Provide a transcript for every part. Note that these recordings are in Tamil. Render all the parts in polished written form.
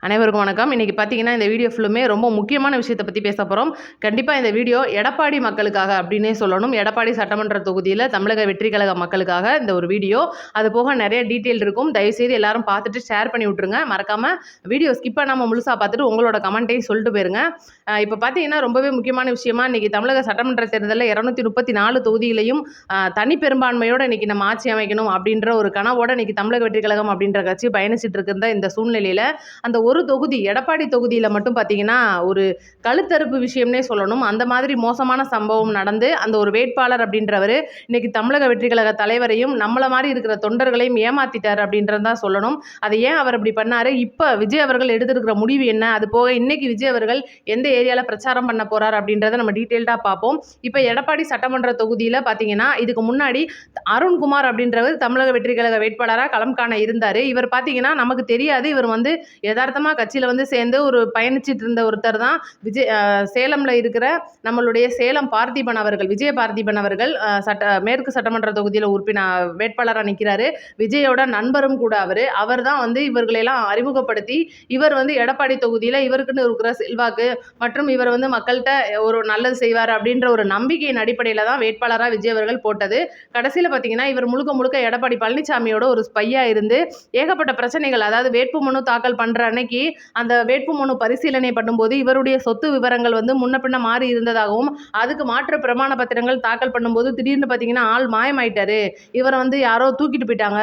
அனைவருக்கும் வணக்கம். இன்னைக்கு பார்த்தீங்கன்னா, இந்த வீடியோ ஃபுல்லுமே ரொம்ப முக்கியமான விஷயத்த பத்தி பேச போறோம். கண்டிப்பா இந்த வீடியோ எடப்பாடி மக்களுக்காக அப்படின்னே சொல்லணும். எடப்பாடி சட்டமன்ற தொகுதியில தமிழக வெற்றி கழக மக்களுக்காக இந்த ஒரு வீடியோ. அது போக நெறைய டீட்டெயில் இருக்கும். தயவுசெய்து எல்லாரும் பார்த்துட்டு ஷேர் பண்ணி விட்டுருங்க. மறக்காம வீடியோ ஸ்கிப் பண்ணாம முழுசா பார்த்துட்டு உங்களோட கமெண்ட்டையும் சொல்லிட்டு போயிருங்க. இப்ப பார்த்தீங்கன்னா, ரொம்பவே முக்கியமான விஷயமா இன்னைக்கு தமிழக சட்டமன்ற தேர்தல்ல 234 தொகுதியிலயும் தனி பெரும்பான்மையோட இன்னைக்கு நம்ம ஆட்சி அமைக்கணும் அப்படின்ற ஒரு கனவோட இன்னைக்கு தமிழக வெற்றி கழகம் அப்படின்ற கட்சி பயணிச்சுட்டு இருக்கிற இந்த சூழ்நிலையில அந்த ஒரு தொகுதி எடப்பாடி தொகுதியில மட்டும் பார்த்தீங்கன்னா, ஒரு கழுத்தறுப்பு விஷயம்னே சொல்லணும். அந்த மாதிரி மோசமான சம்பவம் நடந்து, அந்த ஒரு வேட்பாளர் அப்படின்றவரு இன்னைக்கு தமிழக வெற்றி கழக தலைவரையும், நம்மள மாரி இருக்கிற தொண்டர்களையும் ஏமாத்திட்டாரு அப்படின்றது தான் சொல்லணும். அதை ஏன் அவர் அப்படி பண்ணாரு? இப்ப விஜய் அவர்கள் எடுத்திருக்கிற முடிவு என்ன? அது போக இன்னைக்கு விஜய் அவர்கள் எந்த ஏரியால பிரச்சாரம் பண்ண போறார் அப்படின்றத நம்ம டீட்டெயில்டா பார்ப்போம். இப்ப எடப்பாடி சட்டமன்ற தொகுதியில பார்த்தீங்கன்னா, இதுக்கு முன்னாடி அருண்குமார் அப்படின்றவர் தமிழக வெற்றி கழக வேட்பாளரா களம் காண இருந்தாரு. இவர் பார்த்தீங்கன்னா, நமக்கு தெரியாது. இவர் வந்து யதார்த்தமா கட்சியில வந்து சேர்ந்து ஒரு பயணிச்சிட்டு இருந்த ஒருத்தர் தான் சேலம்ல இருக்கிற நம்மளுடைய சேலம் பார்த்திபன் அவர்கள், விஜய பார்த்திபன் அவர்கள் மேற்கு சட்டமன்ற தொகுதியில வேட்பாளராக நிற்கிறாரு. விஜயோட நண்பரும் கூட அவர் தான் வந்து இவர்களெல்லாம் அறிமுகப்படுத்தி இவர் வந்து எடப்பாடி தொகுதியில இவருக்குன்னு இருக்கிற செல்வாக்கு மற்றும் இவர் வந்து மக்கள்கிட்ட ஒரு நல்லது செய்வார் அப்படின்ற ஒரு நம்பிக்கையின் அடிப்படையில தான் வேட்பாளராக விஜய் அவர்கள் போட்டது. கடைசியில் பார்த்தீங்கன்னா, இவர் முழுக்க முழுக்க எடப்பாடி பழனிசாமியோட ஒரு ஸ்பையா இருந்து ஏகப்பட்ட பிரச்சனைகள், அதாவது வேட்புமனு தாக்கல் பண்ற அன்னைக்கு அந்த வேட்புமனு பரிசீலனை பண்ணும்போது இவருடைய சொத்து விவரங்கள் வந்து முன்ன பின்ன மாறி இருந்ததாகவும், அதுக்கு மாற்று பிரமாண பத்திரங்கள் தாக்கல் பண்ணும்போது திடீர்னு பார்த்தீங்கன்னா ஆள் மாயமாயிட்டாரு, இவரை வந்து யாரோ தூக்கிட்டு போயிட்டாங்க,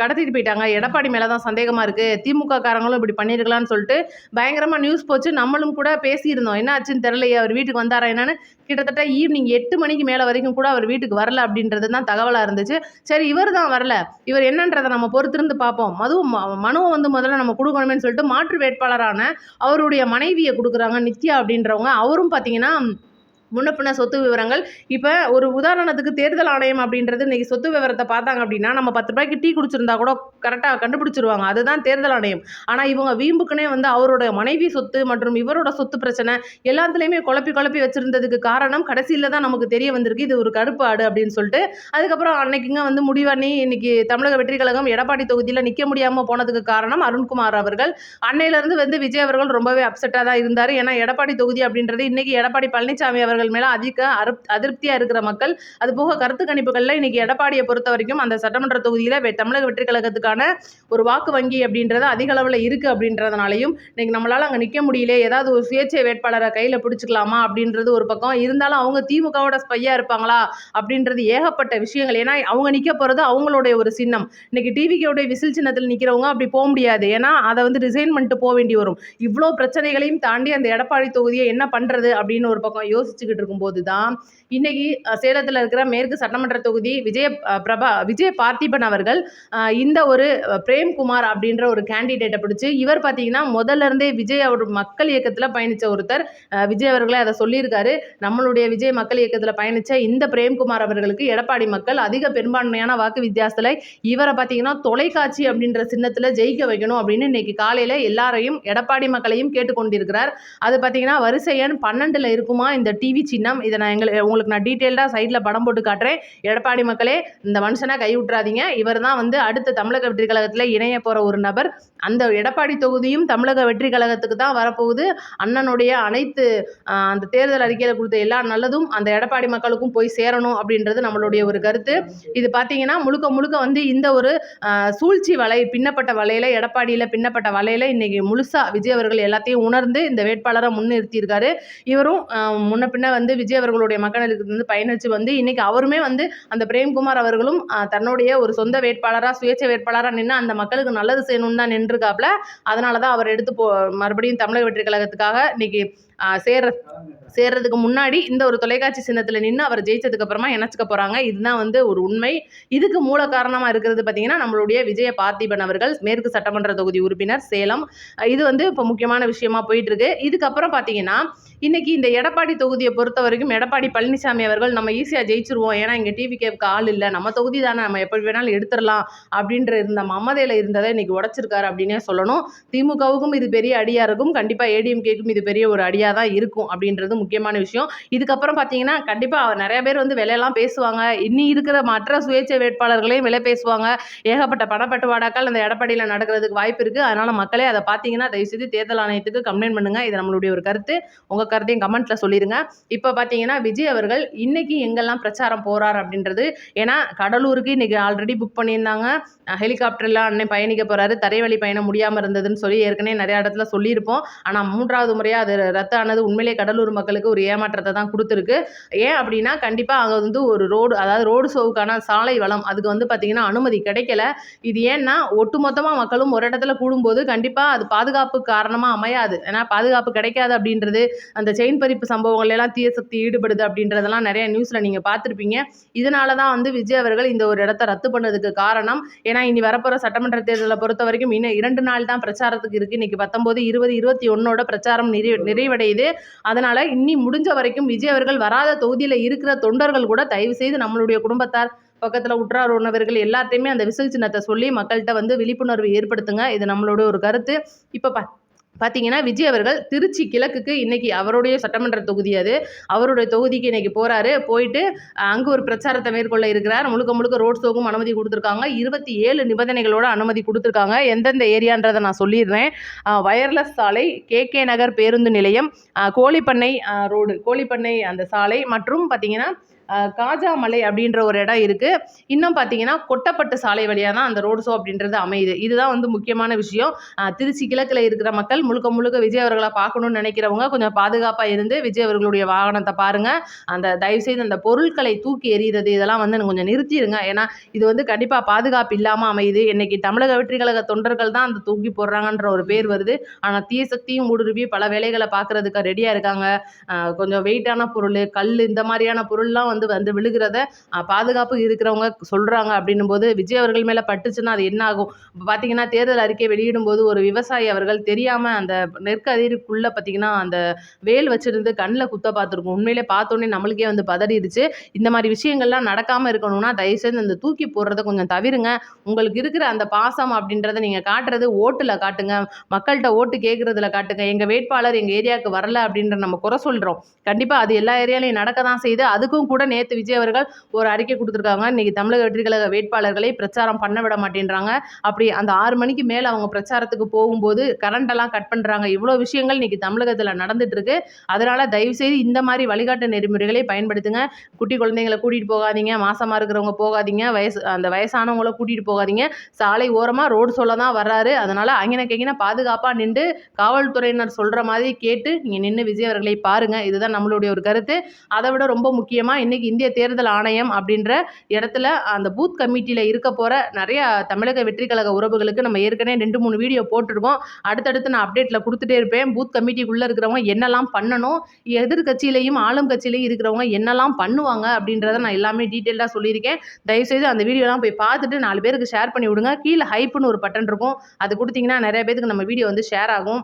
கடத்திட்டு போயிட்டாங்க, எடப்பாடி மேலே தான் சந்தேகமாக இருக்கு, திமுக காரங்களும் இப்படி பண்ணியிருக்கலாம்னு சொல்லிட்டு பயங்கரமாக நியூஸ் போச்சு. நம்மளும் கூட பேசியிருந்தோம், என்ன ஆச்சுன்னு தெரியலையே, அவர் வீட்டுக்கு வந்தாரா என்னன்னு. கிட்டத்தட்ட ஈவினிங் 8 மணிக்கு மேலே வரைக்கும் கூட அவர் வீட்டுக்கு வரல அப்படின்றது தான் தகவலாக இருந்துச்சு. சரி, இவர் தான் வரல, இவர் என்னன்றதை நம்ம பொறுத்திருந்து பார்ப்போம். மனுவை வந்து முதல்ல நம்ம கொடுக்கணுமேனு சொல்லிட்டு மாற்று வேட்பாளரான அவருடைய மனைவியை கொடுக்குறாங்க, நித்யா அப்படின்றவங்க. அவரும் பார்த்தீங்கன்னா முன்ன பின்ன சொத்து விவரங்கள். இப்போ ஒரு உதாரணத்துக்கு தேர்தல் ஆணையம் அப்படின்றது இன்னைக்கு சொத்து விவரத்தை பார்த்தாங்க அப்படின்னா, நம்ம 10 ரூபாய்க்கு டீ குடிச்சிருந்தா கூட கரெக்டாக கண்டுபிடிச்சிருவாங்க, அதுதான் தேர்தல் ஆணையம். ஆனால் இவங்க வீம்புக்குனே வந்து அவரோட மனைவி சொத்து மற்றும் இவரோட சொத்து பிரச்சனை எல்லாத்துலேயுமே குழப்பி வச்சிருந்ததுக்கு காரணம் கடைசியில் தான் நமக்கு தெரிய வந்திருக்கு, இது ஒரு கருப்பு ஆடு அப்படின்னு சொல்லிட்டு. அதுக்கப்புறம் அன்னைக்குங்க வந்து முடிவானி இன்னைக்கு தமிழக வெற்றி கழகம் எடப்பாடி தொகுதியில் நிற்க முடியாமல் போனதுக்கு காரணம் அருண்குமார் அவர்கள். அன்னையிலேருந்து வந்து விஜய் அவர்கள் ரொம்பவே அப்செட்டாக தான் இருந்தார். ஏன்னா எடப்பாடி தொகுதி அப்படின்றது இன்னைக்கு எடப்பாடி பழனிசாமி அவர்கள் மேல அதிக அதிருப்தியா இருக்கிற மக்கள். அது போக கருத்து கணிப்புகள்ல இன்னைக்கு எடப்பாடியை பொறுத்த வரைக்கும் அந்த சட்டமன்ற தொகுதியில தமிழக வெற்றி கழகத்துக்கான ஒரு வாக்கு வங்கி அப்படின்றது அதிக அளவில் இருக்கு அப்படின்றதுனாலையும் இன்னைக்கு நம்மளால அங்க நிக்க முடியல, ஏதாவது ஒரு சுயேட்சை வேட்பாளரை கையில பிடிச்சிக்கலாமா அப்படின்றது ஒரு பக்கம் இருந்தாலும், அவங்க திமுகவோட ஸ்பையா இருப்பாங்களா அப்படின்றது ஏகப்பட்ட விஷயங்கள். ஏன்னா அவங்க நிக்க போறது அவங்களுடைய ஒரு சின்னம். இன்னைக்கு டிவிக்கோடைய விசில் சின்னத்தில் நிக்கிறவங்க அப்படி போக முடியாது, ஏன்னா அதை வந்து ரிசைன் பண்ணிட்டு போக வேண்டி வரும். இவ்வளோ பிரச்சனைகளையும் தாண்டி அந்த எடப்பாடி தொகுதியை என்ன பண்றது அப்படின்னு ஒரு பக்கம் யோசிச்சுக்கிட்டு இருக்கும்போது தான் இன்னைக்கு சேலத்தில் இருக்கிற மேற்கு சட்டமன்ற தொகுதி விஜய பார்த்திபன் அவர்கள் இந்த ஒரு பிரேம்குமார் அப்படின்ற ஒரு கேண்டிடேட்டை பிடிச்சு, இவர் பார்த்தீங்கன்னா முதல்ல இருந்தே விஜய் அவர் மக்கள் இயக்கத்தில் பயணித்த ஒருத்தர். விஜய் அவர்களே அதை சொல்லியிருக்காரு, நம்மளுடைய விஜய் மக்கள் இயக்கத்தில் பயணித்த இந்த பிரேம்குமார் அவர்களுக்கு எடப்பாடி மக்கள் அதிக பெரும்பான்மையான வாக்கு வித்தியாசத்தில் இவரை பார்த்தீங்கன்னா தொலைக்காட்சி அப்படின்ற சின்னத்தில் ஜெயிக்க வைக்கணும் அப்படின்னு இன்னைக்கு காலையில் எல்லாரையும் எடப்பாடி மக்களையும் கேட்டுக்கொண்டிருக்கிறார். அது பார்த்தீங்கன்னா வரிசை எண் 12ல் இருக்குமா இந்த டிவி சின்னம். இதை நான் உங்களுக்கு நான் டீட்டெயில்டாக சைடில் படம் போட்டு காட்டுறேன். எடப்பாடி மக்களே, இந்த மனுஷனை கை விட்டுறாதீங்க. இவர் தான் வந்து அடுத்த தமிழக வெற்றி கழகத்தில் இணைய போகிற ஒரு நபர். அந்த எடப்பாடி தொகுதியும் தமிழக வெற்றி கழகத்துக்கு தான் வரப்போகுது. அண்ணனுடைய அனைத்து அந்த தேர்தல் அறிக்கையில் கொடுத்த எல்லா நல்லதும் அந்த எடப்பாடி மக்களுக்கும் போய் சேரணும் அப்படின்றது நம்மளுடைய ஒரு கருத்து. இது பார்த்தீங்கன்னா முழுக்க வந்து இந்த ஒரு சூழ்ச்சி வலை, பின்னப்பட்ட வலையில, எடப்பாடியில் பின்னப்பட்ட வலையில இன்னைக்கு முழுசா விஜய் அவர்கள் எல்லாத்தையும் உணர்ந்து இந்த வேட்பாளரை முன்னிறுத்தியிருக்காரு. இவரும் முன்ன பின்ன வந்து விஜய் அவர்களுடைய மக்களுக்கு வந்து பயணிச்சு வந்து இன்னைக்கு அவருமே வந்து அந்த பிரேம்குமார் அவர்களும் தன்னுடைய ஒரு சொந்த வேட்பாளராக சுயேட்சை வேட்பாளராக நின்று அந்த மக்களுக்கு நல்லது செய்யணும்னு தான் நின்றுருக்காப்புல. அதனால தான் அவர் எடுத்து மறுபடியும் தமிழக வெற்றி கழகத்துக்காக இன்னைக்கு சேர்றதுக்கு முன்னாடி இந்த ஒரு தொலைக்காட்சி சின்னத்தில் நின்று அவர் ஜெயிச்சதுக்கு அப்புறமா இணைச்சிக்க போகிறாங்க. இதுதான் வந்து ஒரு உண்மை. இதுக்கு மூல காரணமாக இருக்கிறது பார்த்தீங்கன்னா நம்மளுடைய விஜய பார்த்திபன் அவர்கள், மேற்கு சட்டமன்ற தொகுதி உறுப்பினர், சேலம். இது வந்து இப்போ முக்கியமான விஷயமா போயிட்டு இருக்கு. இதுக்கப்புறம் பார்த்தீங்கன்னா இன்னைக்கு இந்த எடப்பாடி தொகுதியை பொறுத்த வரைக்கும் எடப்பாடி பழனிசாமி அவர்கள் நம்ம ஈஸியாக ஜெயிச்சிருவோம், ஏன்னா இங்கே டிவி கேட்க ஆள் இல்லை, நம்ம தொகுதி தானே, நம்ம எப்படி வேணாலும் எடுத்துடலாம் அப்படின்ற இருந்த மமதையில் இருந்ததை இன்னைக்கு உடைச்சிருக்காரு அப்படின்னே சொல்லணும். திமுகவுக்கும் இது பெரிய அடியாக இருக்கும், கண்டிப்பாக ஏடிஎம்கேக்கும் இது பெரிய ஒரு அடியாக வேலையாக தான் இருக்கும் அப்படின்றது முக்கியமான விஷயம். இதுக்கப்புறம் பார்த்தீங்கன்னா கண்டிப்பாக நிறைய பேர் வந்து விலையெல்லாம் பேசுவாங்க. இன்னி இருக்கிற மற்ற சுயேட்சை வேட்பாளர்களையும் விலை பேசுவாங்க. ஏகப்பட்ட பணப்பட்டுவாடாக்கள் அந்த எடப்பாடியில் நடக்கிறதுக்கு வாய்ப்பு இருக்குது. அதனால் மக்களே அதை பார்த்தீங்கன்னா தயவுசெய்து தேர்தல் ஆணையத்துக்கு கம்ப்ளைண்ட் பண்ணுங்கள். இது நம்மளுடைய ஒரு கருத்து. உங்கள் கருத்தையும் கமெண்ட்டில் சொல்லிடுங்க. இப்போ பார்த்தீங்கன்னா விஜய் அவர்கள் இன்னைக்கு எங்கெல்லாம் பிரச்சாரம் போகிறார் அப்படின்றது, ஏன்னா கடலூருக்கு இன்னைக்கு ஆல்ரெடி புக் பண்ணியிருந்தாங்க. ஹெலிகாப்டர்லாம் அன்னைக்கு பயணிக்க போகிறாரு. தரைவழி பயணம் முடியாமல் இருந்ததுன்னு சொல்லி ஏற்கனவே நிறைய இடத்துல சொல்லியிருப்போம். ஆனால் 3வது முறையாக அது ரத்தானது உண்மையிலே கடலூர் மக்களுக்கு ஒரு ஏமாற்றத்தை தான் கொடுத்துருக்கு. ஏன் அப்படின்னா கண்டிப்பாக அங்கே வந்து ஒரு ரோடு, அதாவது ரோடு ஷோவுக்கான சாலை வளம் அதுக்கு வந்து பார்த்திங்கன்னா அனுமதி கிடைக்கல. இது ஏன்னா ஒட்டுமொத்தமாக மக்களும் ஒரு இடத்துல கூடும்போது கண்டிப்பாக அது பாதுகாப்பு காரணமாக அமையாது. ஏன்னா பாதுகாப்பு கிடைக்காது அப்படின்றது, அந்த செயின் பறிப்பு சம்பவங்கள் எல்லாம் தீய சக்தி ஈடுபடுது அப்படின்றதெல்லாம் நிறைய நியூஸில் நீங்கள் பார்த்துருப்பீங்க. இதனால தான் வந்து விஜய் அவர்கள் இந்த ஒரு இடத்த ரத்து பண்ணதுக்கு காரணம். ஏன்னா இனி வரப்போகிற சட்டமன்ற தேர்தலை பொறுத்த வரைக்கும் இன்னும் 2 நாள் தான் பிரச்சாரத்துக்கு இருக்குது. இன்னைக்கு 19, 20, 21 பிரச்சாரம் நிறைவடையுது. அதனால இன்னி முடிஞ்ச வரைக்கும் விஜய் அவர்கள் வராத தொகுதியில் இருக்கிற தொண்டர்கள் கூட தயவு செய்து நம்மளுடைய குடும்பத்தார், பக்கத்தில் உற்றார் உறவினர்கள் எல்லாத்தையுமே அந்த விசில் சின்னத்தை சொல்லி மக்கள்கிட்ட வந்து விழிப்புணர்வு ஏற்படுத்துங்க. இது நம்மளோட ஒரு கருத்து. இப்போ பார்த்தீங்கன்னா விஜய் அவர்கள் திருச்சி கிழக்குக்கு இன்னைக்கு அவருடைய சட்டமன்ற தொகுதி, அது அவருடைய தொகுதிக்கு இன்னைக்கு போகிறாரு. போயிட்டு அங்கே ஒரு பிரச்சாரத்தை மேற்கொள்ள இருக்கிறார். முழுக்க முழுக்க ரோட் ஷோக்கும் அனுமதி கொடுத்துருக்காங்க. 27 நிபந்தனைகளோட அனுமதி கொடுத்துருக்காங்க. எந்தெந்த ஏரியான்றதை நான் சொல்லிடுறேன். வயர்லெஸ் சாலை, KK நகர் பேருந்து நிலையம், கோழிப்பண்ணை ரோடு, கோழிப்பண்ணை அந்த சாலை மற்றும் பார்த்தீங்கன்னா காஜாமலை அப்படின்ற ஒரு இடம் இருக்குது. இன்னும் பார்த்தீங்கன்னா கொட்டப்பட்டு சாலை வழியாக தான் அந்த ரோடு ஷோ அப்படின்றது அமையுது. இதுதான் வந்து முக்கியமான விஷயம். திருச்சி கிழக்கில் இருக்கிற மக்கள் முழுக்க விஜய் அவர்களை பார்க்கணும்னு நினைக்கிறவங்க கொஞ்சம் பாதுகாப்பாக இருந்து விஜய் அவர்களுடைய வாகனத்தை பாருங்கள். அந்த தயவுசெய்து அந்த பொருட்களை தூக்கி எறிகிறது இதெல்லாம் வந்து கொஞ்சம் நிறுத்திடுங்க. ஏன்னா இது வந்து கண்டிப்பாக பாதுகாப்பு இல்லாமல் அமையுது. இன்னைக்கு தமிழக வெற்றி கழக தொண்டர்கள் தான் அந்த தூக்கி போடுறாங்கன்ற ஒரு பேர் வருது. ஆனால் தீய சக்தியும் ஊடுருவி பல வேலைகளை பார்க்கறதுக்கு ரெடியாக இருக்காங்க. கொஞ்சம் வெயிட்டான பொருள், கல், இந்த மாதிரியான பொருள்லாம் வந்து விழுகிறத பாதுகாப்பு இருக்கிறவங்க சொல்கிறாங்க. அப்படின்னும் போது விஜய் அவர்கள் மேலே பட்டுச்சுன்னா அது என்ன ஆகும்? இப்போ பார்த்தீங்கன்னா தேர்தல் அறிக்கை வெளியிடும் போது ஒரு விவசாயி அவர்கள் தெரியாமல் அந்த நெற்கதிருக்குள்ளே பார்த்தீங்கன்னா அந்த வேல் வச்சிருந்து கண்ணில் குத்த பார்த்துருக்கும். உண்மையிலே பார்த்தோன்னே நம்மளுக்கே வந்து பதறிடுச்சு. இந்த மாதிரி விஷயங்கள்லாம் நடக்காமல் இருக்கணும்னா தயவுசெய்து அந்த தூக்கி போடுறத கொஞ்சம் தவிருங்க. உங்களுக்கு இருக்கிற அந்த பாசம் அப்படின்றத நீங்கள் காட்டுறது ஓட்டில் காட்டுங்க. மக்கள்கிட்ட ஓட்டு கேட்குறதுல காட்டுங்க. எங்கள் வேட்பாளர் எங்கள் ஏரியாவுக்கு வரல அப்படின்ற நம்ம குறை சொல்கிறோம். கண்டிப்பாக அது எல்லா ஏரியாலையும் நடக்க தான் செய்யுது. அதுக்கும் கூட நேற்று விஜய் அவர்கள் ஒரு அறிக்கை கொடுத்துருக்காங்க. இன்னைக்கு தமிழக வெற்றி கழக வேட்பாளர்களை பிரச்சாரம் பண்ண விட மாட்டேன்றாங்க. அப்படி அந்த 6 மணிக்கு மேலே அவங்க பிரச்சாரத்துக்கு போகும்போது கரண்டெல்லாம் கட் பண்ணுறாங்க. இவ்வளோ விஷயங்கள் இன்னைக்கு தமிழகத்தில் நடந்துட்டு இருக்கு. அதனால தயவுசெய்து இந்த மாதிரி வழிகாட்டு நெறிமுறைகளை பயன்படுத்துங்க. குட்டி குழந்தைங்களை கூட்டிகிட்டு போகாதீங்க, மாசமாக இருக்கிறவங்க போகாதீங்க, அந்த வயசானவங்கள கூட்டிகிட்டு போகாதீங்க. சாலை ஓரமாக ரோடு சொல்ல தான் வர்றாரு. அதனால அங்கன பாதுகாப்பாக நின்று காவல்துறையினர் சொல்கிற மாதிரி கேட்டு நீங்கள் நின்று விஜய் அவர்களை பாருங்க. இதுதான் நம்மளுடைய ஒரு கருத்து. அதை விட ரொம்ப முக்கியமாக இன்னைக்கு இந்திய தேர்தல் ஆணையம் அப்படின்ற இடத்துல அந்த பூத் கமிட்டியில் இருக்க போகிற நிறைய தமிழக வெற்றி கழக உறவுகளுக்கு நம்ம ஏற்கனவே 2-3 வீடியோ போட்டிருக்கோம். அடுத்தடுத்து நான் அப்டேட்டில் கொடுத்துட்டே இருப்பேன். பூத் கமிட்டிக்குள்ளே இருக்கிறவங்க என்னெல்லாம் பண்ணணும், எதிர்கட்சியிலையும் ஆளும் கட்சியிலையும் இருக்கிறவங்க என்னெல்லாம் பண்ணுவாங்க அப்படின்றத நான் எல்லாமே டீட்டெயிலாக சொல்லியிருக்கேன். தயவுசெய்து அந்த வீடியோலாம் போய் பார்த்துட்டு 4 பேருக்கு ஷேர் பண்ணி விடுங்க. கீழே ஹைப்புன்னு ஒரு பட்டன் இருக்கும், அது கொடுத்தீங்கன்னா நிறைய பேருக்கு நம்ம வீடியோ வந்து ஷேர் ஆகும்.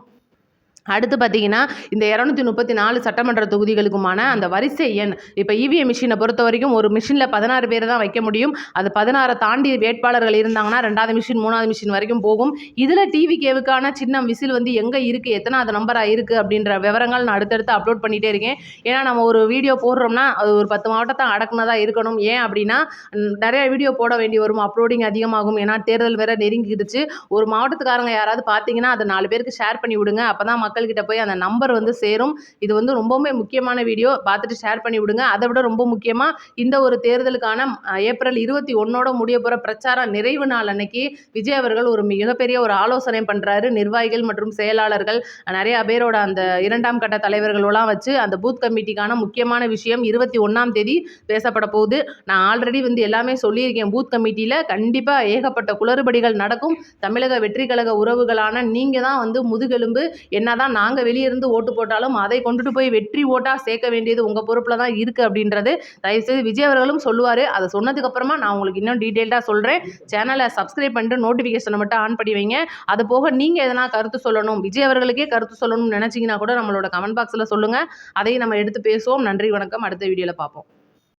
அடுத்து பார்த்தீங்கன்னா இந்த 234 சட்டமன்ற தொகுதிகளுக்குமான அந்த வரிசை எண், இப்போ இவிஎம் மிஷினை பொறுத்த வரைக்கும் ஒரு மிஷினில் 16 பேர் தான் வைக்க முடியும். அது 16 தாண்டி வேட்பாளர்கள் இருந்தாங்கன்னா 2வது மிஷின் 3வது மிஷின் வரைக்கும் போகும். இதில் டிவிகேவுக்கான சின்னம் விசில் வந்து எங்கே இருக்குது, எத்தனாவது நம்பராக இருக்குது அப்படின்ற விவரங்கள் நான் அடுத்தடுத்து அப்லோட் பண்ணிகிட்டே இருக்கேன். ஏன்னா நம்ம ஒரு வீடியோ போடுறோம்னா அது ஒரு 10 மாவட்டத்தை அடக்குனதாக இருக்கணும். ஏன் அப்படின்னா நிறைய வீடியோ போட வேண்டி வரும், அப்லோடிங் அதிகமாகும். ஏன்னா தேர்தல் வேற நெருங்கிடுச்சு. ஒரு மாவட்டத்துக்காரங்க யாராவது பார்த்தீங்கன்னா அதை 4 பேருக்கு ஷேர் பண்ணி விடுங்க. அப்போ தான் மக்கள்கிட்ட போய் அந்த நம்பர் வந்து சேரும். இது வந்து ரொம்பவுமே முக்கியமான வீடியோ, பார்த்துட்டு ஷேர் பண்ணி விடுங்க. அதை விட ரொம்ப முக்கியமாக இந்த ஒரு தேர்தலுக்கான ஏப்ரல் 21 முடிய போகிற பிரச்சார நிறைவு நாள் அன்னைக்கு விஜய் அவர்கள் ஒரு மிகப்பெரிய ஒரு ஆலோசனை பண்ணுறாரு. நிர்வாகிகள் மற்றும் செயலாளர்கள் நிறைய பேரோட அந்த 2ஆம் கட்ட தலைவர்களெல்லாம் வச்சு அந்த பூத் கமிட்டிக்கான முக்கியமான விஷயம் 21ஆம் தேதி பேசப்பட போகுது. நான் ஆல்ரெடி வந்து எல்லாமே சொல்லியிருக்கேன். பூத் கமிட்டியில் கண்டிப்பாக ஏகப்பட்ட குளறுபடிகள் நடக்கும். தமிழக வெற்றி கழக உறவுகளான நீங்கள் தான் வந்து முதுகெலும்பு. என்னதான் நாங்கள் வெளியிருந்து ஓட்டு போட்டாலும் அதை கொண்டுட்டு போய் வெற்றி ஓட்டாக சேர்க்க வேண்டியது உங்கள் பொறுப்பில் தான் இருக்குது அப்படின்றது தயவுசெய்து விஜய் அவர்களும் சொல்லுவார். அதை சொன்னதுக்கப்புறமா நான் உங்களுக்கு இன்னும் டீட்டெயில்டாக சொல்கிறேன். சேனலை சப்ஸ்கிரைப் பண்ணிட்டு நோட்டிஃபிகேஷனை மட்டும் ஆன் பண்ணி வைங்க. அது போக நீங்கள் எதனா கருத்து சொல்லணும், விஜய் அவர்களுக்கே கருத்து சொல்லணும்னு நினச்சிங்கன்னா கூட நம்மளோட கமெண்ட் பாக்ஸில் சொல்லுங்கள். அதையும் நம்ம எடுத்து பேசுவோம். நன்றி, வணக்கம். அடுத்த வீடியோவில் பார்ப்போம்.